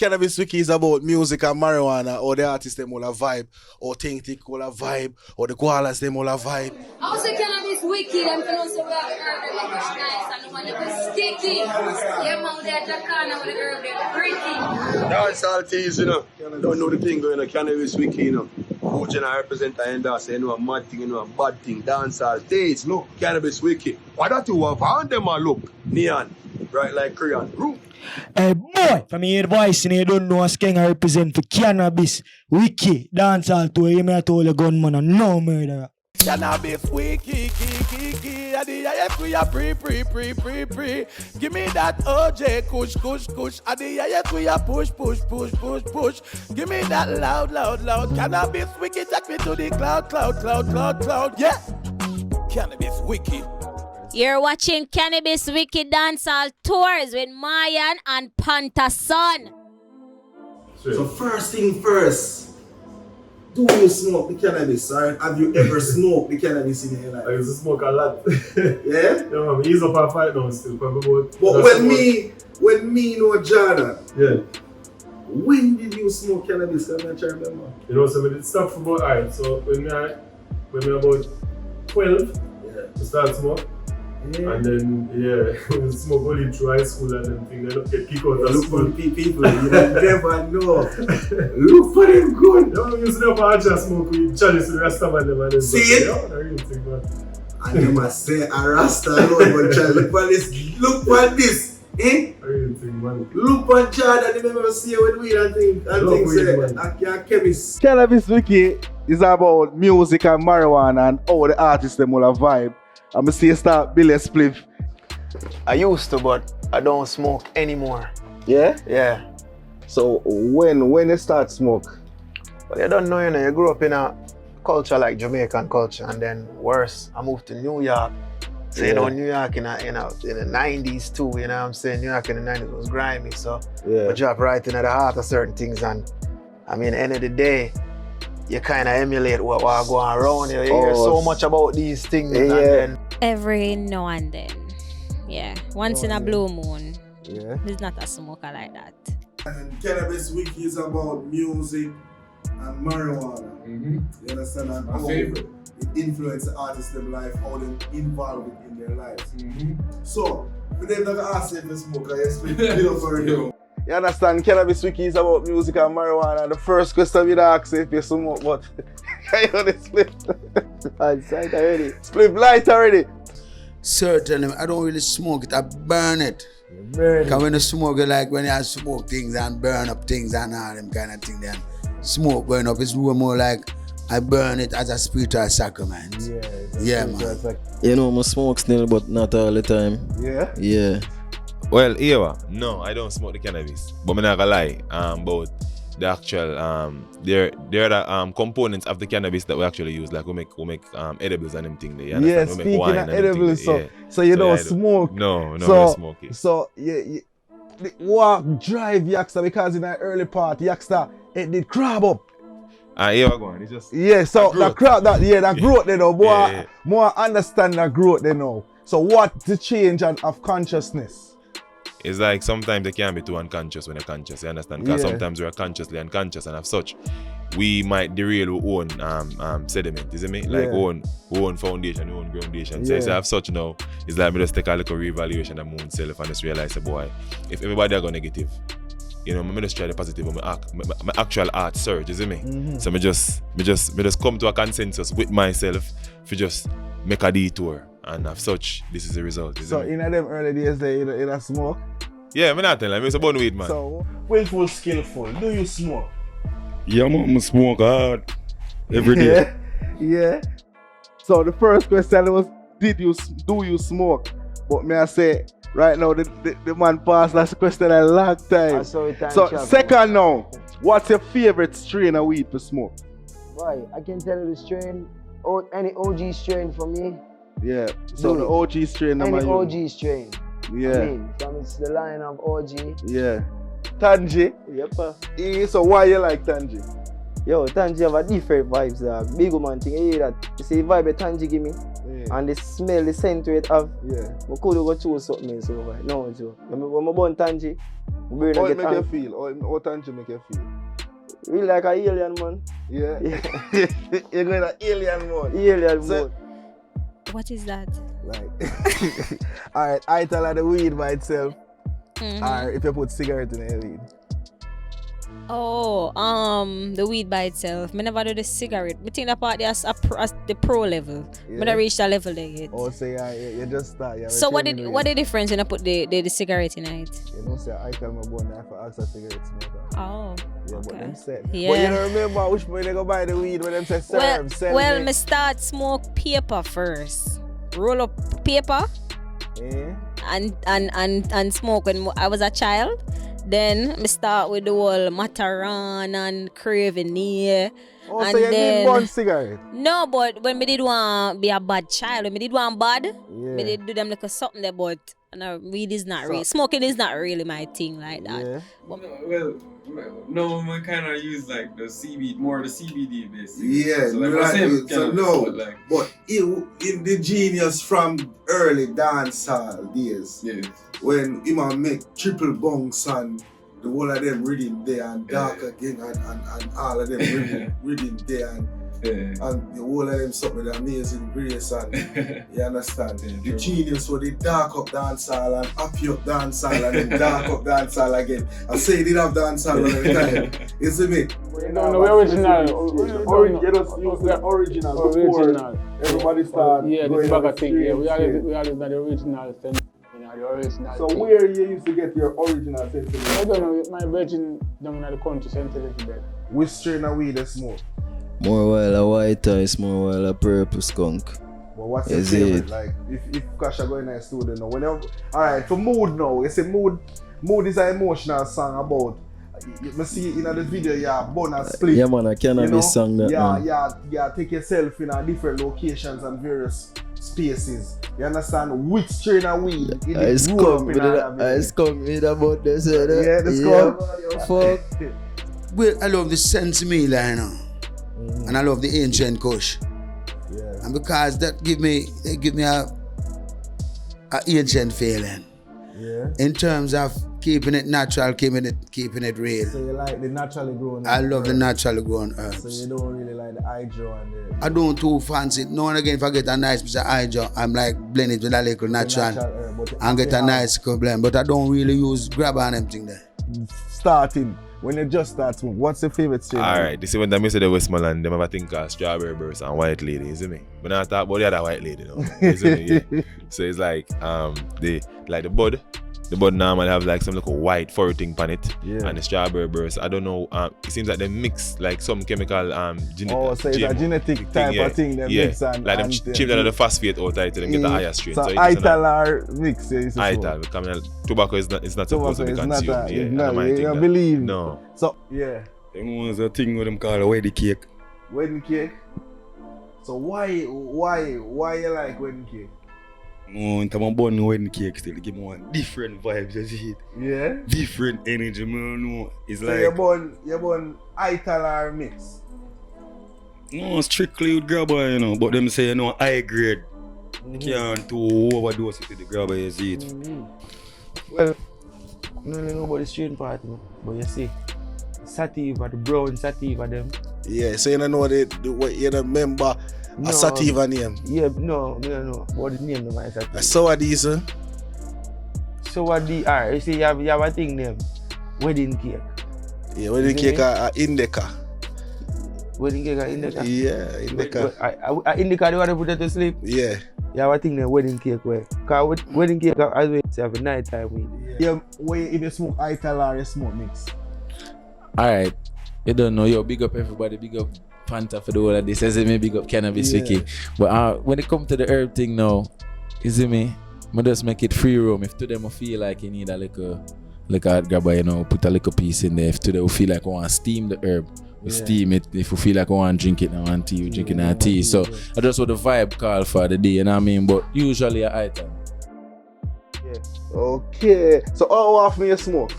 Cannabis Wiki is about music and marijuana, or the artists them all a vibe, or Think Tick all a vibe, or the koalas them all a vibe. I was a Cannabis Wiki, them can also be nice and the one that was sticky. Yeah, man, they're Jacana with the girl, they're freaky. Dancehall Tours, you know. Don't know the thing going on Cannabis Wiki, you know. Who can I represent the endorse? You know, a mad thing, you know, a bad thing. Dancehall Tours, look, Cannabis Wiki. What that you have on them, look. Neon, bright like crayon. Room. Hey boy, from your voice and you don't know what King I represent for Cannabis Wiki, Dancehall Tours, you may have told a gunman and no murderer. Cannabis Wiki, we are pre. Give me that OJ, kush. We are push. Give me that loud. Cannabis Wiki, take me to the cloud. Yeah. Cannabis Wiki. You're watching Cannabis Wiki Dancehall Tours with Mayan and Pantason. So first thing first, do you smoke the cannabis, or have you ever smoked the cannabis in your life? I used to smoke a lot. Yeah? Yeah, man. He's up at 5 now still. But when me know Jordan, yeah. when did you smoke cannabis? I'm not sure remember. You know, so we did stop for about, alright, so when we about 12, we started smoke. Yeah. And then, we smoke only through high school and then things. Then get kicked out of Look school. for people, you never know. Look for them good. Yeah, we used to never just smoke with Charlie to the Rasta man them and then. See it? Yeah, I really think, man. I never say a Rasta alone, but Charlie, look for this. Eh? I really think, man. Look on Jordan, you never see with weed and things say, I can't chemist. Cannabis Wiki is about music and marijuana and all the artists them all a vibe. I'm gonna see you start Billy Spliff. I used to, but I don't smoke anymore. Yeah? Yeah. So when you start smoke? Well, you don't know, you grew up in a culture like Jamaican culture, and then worse, I moved to New York. So you know, New York in the 90s too, you know what I'm saying? New York in the 90s was grimy, so we drop right into the heart of certain things, and I mean, end of the day, you kind of emulate what going around. You hear so much about these things. And then Every now and then. Yeah. Once in a blue moon. Yeah. There's not a smoker like that. And Cannabis Wiki is about music and marijuana. Mm-hmm. You understand? And My favorite. It influences the artists' life, how they involve it in their lives. Mm-hmm. So, for them not ask if you smoke, I explain it for you. You understand, Cannabis Wiki is about music and marijuana. The first question we'd ask if you smoke, but you know the split. light already. Split light already. Certainly, I don't really smoke it, I burn it. Because when you smoke it, like when you smoke things and burn up things and all them kind of things, then smoke burn up, it's more like I burn it as a spiritual sacrament. Yeah, man. You know, I smoke still, but not all the time. Yeah? Yeah. Well, no, I don't smoke the cannabis. But I'm not gonna lie about the actual there are the components of the cannabis that we actually use. Like we make edibles and them things there. Yeah, speaking of edibles, so you don't smoke. No, I don't smoke it. So what drive Yaksta, because in the early part Yaksta it did crab up. Here we go. It's just so the crab that growth they know. More understand that growth they know. So what's the change of consciousness? It's like sometimes they can be too unconscious when you're conscious, you understand? Because sometimes we're consciously unconscious, and as such, we might derail our own sediment, isn't it? Like own foundation, own groundation. So as such now, it's like me just take a little reevaluation of my own self and just realize, boy, if everybody are go negative, you know, I just try the positive of my actual art surge, isn't me? Mm-hmm. So me just come to a consensus with myself for just make a detour. And as such, this is the result. So in them early days, they don't smoke? Yeah, I'm not telling you, I'm a born weed man. So, willful, skillful, do you smoke? Yeah, I smoke hard every day. Yeah. So the first question was, do you smoke? But may I say, right now, the man passed that question a long time. So second now, what's your favorite strain of weed to smoke? Right, I can tell you the strain, any OG strain for me. Yeah, so the OG strain. Any OG strain. Yeah. I mean, it's the line of OG. Yeah. Tangy. Yep. So why you like Tangy? Yo, Tangy have a different vibes, dog. Big man thing, you hear that? You see the vibe that Tangy give me? Yeah. And the smell, the scent to it have. Yeah. I could go choose something else over. No, Joe. When I born Tangy, How it make you feel? How tangy make you feel? Really like an alien, man. Yeah. You're going to alien mode. Alien mode. What is that? Like, alright, I tell her the weed by itself. Or if you put cigarette in the weed. Oh, the weed by itself. Me never do the cigarette. Me think that part as the pro level. Me not reach that level there yet. Oh, so you just start. So what the difference when I put the cigarette in it? You know, say I tell my boy I have to ask a cigarette smoker. Oh. Yeah, okay. but them said. Yeah. But you don't remember which point they go buy the weed when them say serve, sell Well, me. me start smoke paper first. Roll up paper. Yeah. And smoke when I was a child. Then me start with the whole Mataran and Craven here. Oh, and so you then, did one cigarette? No, but when me did want be a bad child, when me did one bad, me did do them like a something there, but weed is not really, smoking is not really my thing like that. Yeah. Well, no, we kind of use like the CBD, more the CBD basically. Yeah, so like, like, but in the genius from early dancehall days, when him make triple bunks and the whole of them reading there and dark again and all of them reading there and the whole of them something with amazing grace and you understand? The genius where they dark up dancehall and happy up dancehall and then dark up dancehall again. I say they did have dancehall all the time. You see me? No, the original. You just use the original before everybody start. Yeah, this bag of thing. Yeah, we always done the original thing. The original so thing. where you used to get your original sentiment? I don't know, my virgin down in the country sent a little bit. Which strain of weed they smoke? More while a white ice, more while a purple skunk. But what's your favorite? Like if Kasha go in the studio now, whenever alright, for mood now, you say mood is an emotional song about you see in the video yeah, burn and split. Yeah man, a cannabis song that yeah, take yourself in a different locations and various spaces. You understand which strain of weed I come with about this. Yeah, this come. Fuck. Well, I love the sense meal, you know. And I love the ancient kush. Yeah. And because that give me a ancient feeling. Yeah. In terms of keeping it natural, keeping it real. So you like the naturally grown I love herbs. the naturally grown herbs. So you don't really like the hydro and the... I don't too fancy it. Now and again, if I get a nice piece of hydro, I'm like blend it with a little natural herb, and get a nice blend. But I don't really use grab and everything there. Starting, when you just start smoke, what's your favorite strain? Alright, this is when I say the Westmoreland, them have a thing called strawberry burst and white lady, you see me? But I talk about the other white lady now. You see me? Yeah. So it's like the bud. The bud normally have like some little white fur thing on it, and the strawberry burst. I don't know. It seems like they mix like some chemical so it's a genetic type of thing they mix and like them chip down the phosphate out of it to them get the higher strain. So ital mix, yeah. Ital, tobacco is not supposed to be consumed. You believe? No. So yeah. Them ones a thing what them call a wedding cake. Wedding cake. So why you like wedding cake? No, I'm born wedding cake still. Give me one different vibes, you see it? Yeah? Different energy, man. It's so like... you're born ital or mix? No, strictly with grabber, you know. But them say, you know, high grade. You can't too overdose it with the grabber, you see it. Well, I don't really know about the strain part, but you see, sativa, the brown sativa, them. Yeah, so you don't know what you remember a sativa name? Yeah, no, I don't know what the name of my sativa. So what these, sir? So what the, alright, you see, you have a thing named wedding cake. Yeah, wedding cake are indica. Wedding cake are indica? Yeah, indica. Indica, the one to put it to sleep? Yeah. You have a thing named wedding cake where, because wedding cake, as we say, have a nighttime weed. Yeah, if you smoke ital or you smoke mix? Alright, you don't know, yo, big up everybody, big up Panta for the whole of this, as me big up Cannabis Wiki. But when it comes to the herb thing now, you see me, I just make it free roam. If today I feel like you need a little grabber, you know, put a little piece in there. If today I feel like I want to steam the herb, we steam it. If you feel like I want to drink it, I want tea, we drink it in tea. So I just what the vibe call for the day, you know what I mean? But usually I item. Yeah. Okay. So how often you smoke?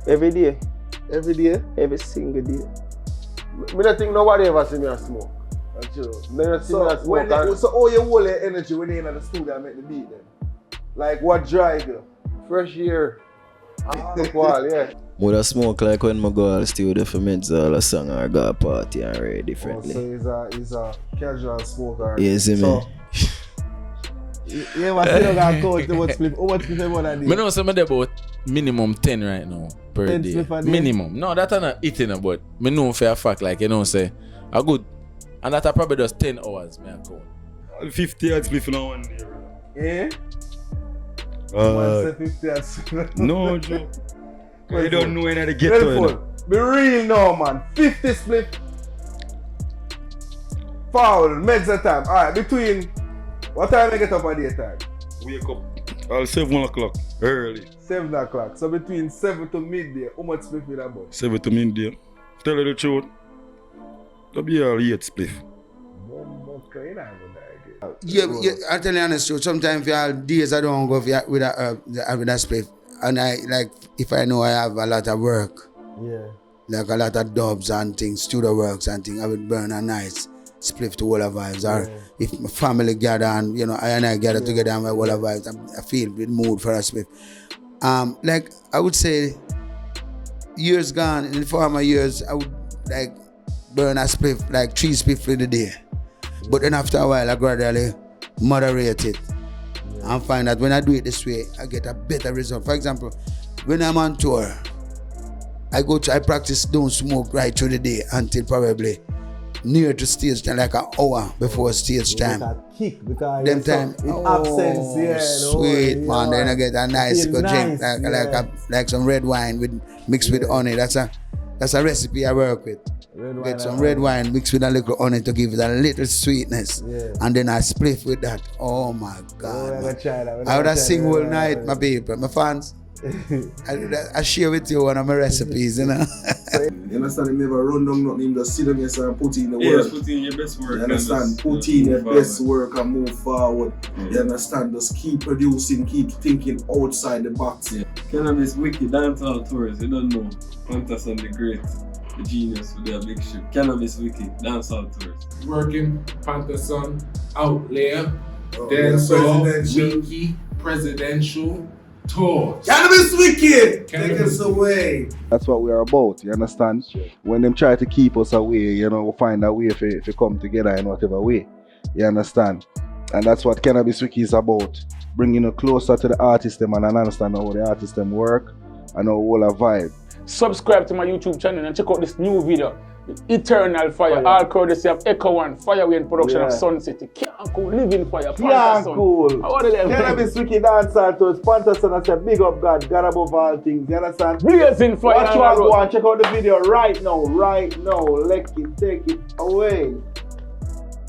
Every day. Every day? Every single day. I don't think nobody ever see me a smoke. So how you hold your energy when you're in the studio and make the beat then? Like what drive you? Fresh air. Yeah. Would I smoke like when I go to the studio for Medzal a song or go a party and read differently. So he's a casual smoker. You see me? Yeah, but still got coach the what split. How much split everyone a day? I know some of them about minimum 10 right now per 10 day. spliff a day? Minimum. No, that are not eating but I know for a fact like you know say a good and that are probably just 10 hours me account. 50 odd spliff in one day. Yeah? Man say 50 and spliff. No joke. You don't know when I get to it. Be real now, man. 50 split. Foul, meds the time. Alright, between what time I get up at the time? Wake up 7 o'clock early. 7 o'clock. So between 7 to midday, how much split with that boy? 7 to midday. Tell you the truth. That'll be all 8 spliff. Yeah, I tell you honest truth. Sometimes for all days I don't go with a split. And I like if I know I have a lot of work. Yeah. Like a lot of dubs and things, studio works and things, I would burn a nice spliff to all of vibes. Or if my family gather and I gather together and my all of vibes, I feel with mood for a spliff. Like I would say years gone, in the former years, I would like burn a spliff, like 3 spliff in the day. But then after a while I gradually moderate it. And find that when I do it this way, I get a better result. For example, when I'm on tour, I practice don't smoke right through the day until probably near to stage time, like an hour before stage time. Kick because them time, absence, yeah, sweet man. Then I get a nice good drink, like some red wine mixed with honey. That's a recipe I work with. Get some red wine mixed with a little honey to give it a little sweetness. Yeah. And then I split with that. Oh my God. I would have sing all night, my people, my fans. I share with you one of my recipes, You understand? You never run down nothing, you just sit down yourself and put in the work. Yes, put in your best work. You understand? Put in your best work and move forward. You understand? Just keep producing, keep thinking outside the box. Yeah. Cannabis Wiki, Dancehall Tours, you don't know. Pantason the Great, the genius with their big ship. Cannabis Wiki, Dancehall Tours. Working, Pantason, Outlayer, Dancehall, Wiki, Presidential Tours. Cannabis Wiki! Take us away. That's what we are about, you understand? Sure. When them try to keep us away, we'll find a way if we come together in whatever way. You understand? And that's what Cannabis Wiki is about. Bringing you closer to the artist them and understand how the artist them work and how all a vibe. Subscribe to my YouTube channel and check out this new video. Eternal Fire, all courtesy of Echo One, Fireway production of Sun City. Can't cool, living fire, Can't cool. Cannabis Wiki Dancehall Tours, Pantason, I say big up God above all things, you understand? Blazing fire. Watch one, go and check out the video right now. Let it, take it away.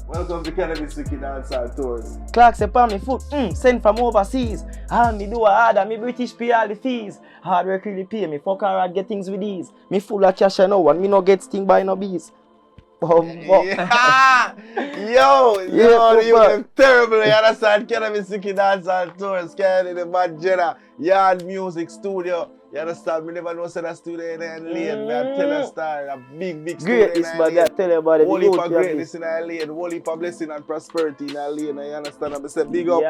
Welcome to Cannabis Wiki Dancehall Tours. Clark say pa me foot, send from overseas. All me do a harder, me British pay all the fees. Hard work really pay me, fuck hard get things with ease. Me full of cash and and me no get sting by no bees. Yo, you them terrible, you understand? Cannabis Wiki Dancehall Tours, carrying the bad Jenna, Yard Music Studio. You understand? Me never know say that studio in Lane. Me I tell a story, a big studio greatness, but I tell you about it. Holy for greatness in Lane, holy for blessing and prosperity in Lane. You understand? I say big up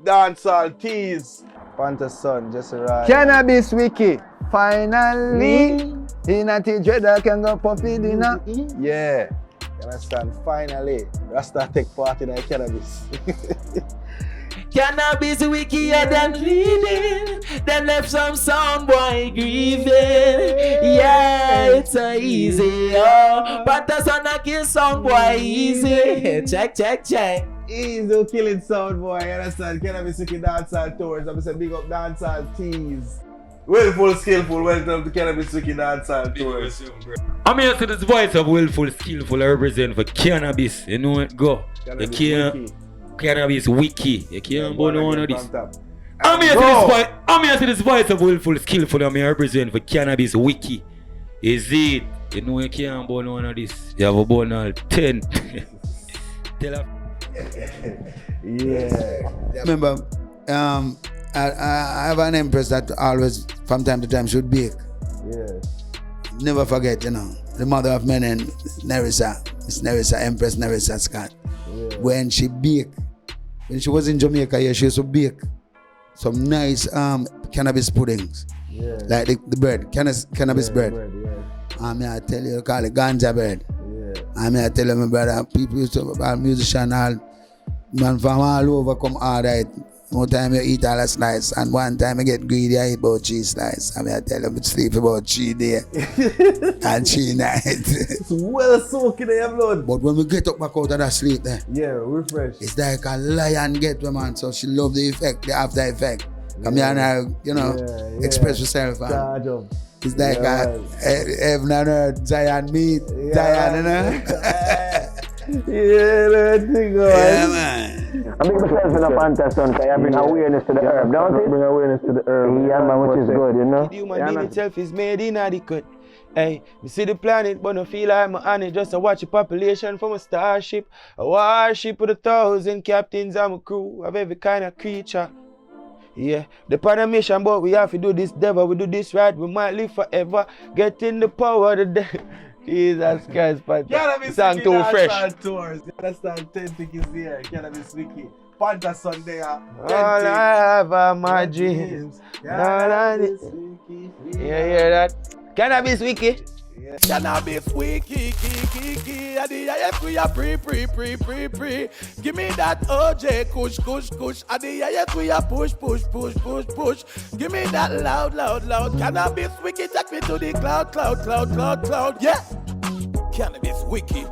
Dancehall Tees. Pantason, just right. Cannabis Wiki, finally. In a dreader can go puffy dinner. Yeah. You understand? Finally, Rasta take part in the cannabis. Cannabis Wiki and them leading. Then left some sound boy grieving. Yeah, it's so easy. Pantason a kill sound boy easy. Check. Easy killing sound boy. You understand? Cannabis Wiki Dancehall Tours. I'm say big up Dancehall Tees. Willful, skillful, welcome to Cannabis Wiki Dancehall Tours. I'm here to this voice of willful, skillful, I represent for cannabis. You know it go. Cannabis Wiki. You can't burn one of this. I'm here to this voice of willful, skillful, I'm here represent for Cannabis Wiki. Is it? You know you can't burn one of this. You have a burn all 10. Tell her. Yeah. Remember, I have an empress that always, from time to time, should bake. Yeah. Never forget, the mother of men and Nerissa, Miss Nerissa, Empress Nerissa Scott. Yeah. When she baked, when she was in Jamaica here, she used to bake some nice cannabis puddings. Like the bread, cannabis bread. I mean, I tell you, call it ganja bread. I mean, I tell you, my brother, people used to, musicians, all, man from all over come alright. One time you eat all a slice, and one time you get greedy, I eat about 3 slices. I mean, I tell you, I sleep about 3 days and 3 nights. It's well soaked in your blood. But when we get up back out of that sleep there, refresh. It's like a lion get to man, so she love the effect, the after effect. Come here and express yourself. It's like a heaven and earth, giant meat, giant, you know? That thing, yeah, man. I make myself in a Pantason, because I bring awareness to the herb, don't it? Bring awareness to the herb. Yeah, man, which is good, you know? The human being itself is made inadequate. Hey, me see the planet, but no feel like I'm on it. Just to watch the population from a starship. A warship with 1,000 captains and a crew of every kind of creature. Yeah, the mission, but we have to do this devil, we do this right, we might live forever. Get in the power of the devil. Jesus Christ, but song too fresh. Dancehall Tours. You understand? 10 tickets here. Cannabis Wiki. Pantason there. All I have are my dreams. Yeah, hear that? Cannabis Wiki. Cannabis wiki, kiki, adi ayef we a pre. Give me that OJ, kush. Adi ayef we a push. Give me that loud. Cannabis wiki, take me to the cloud. Yeah. Cannabis wiki.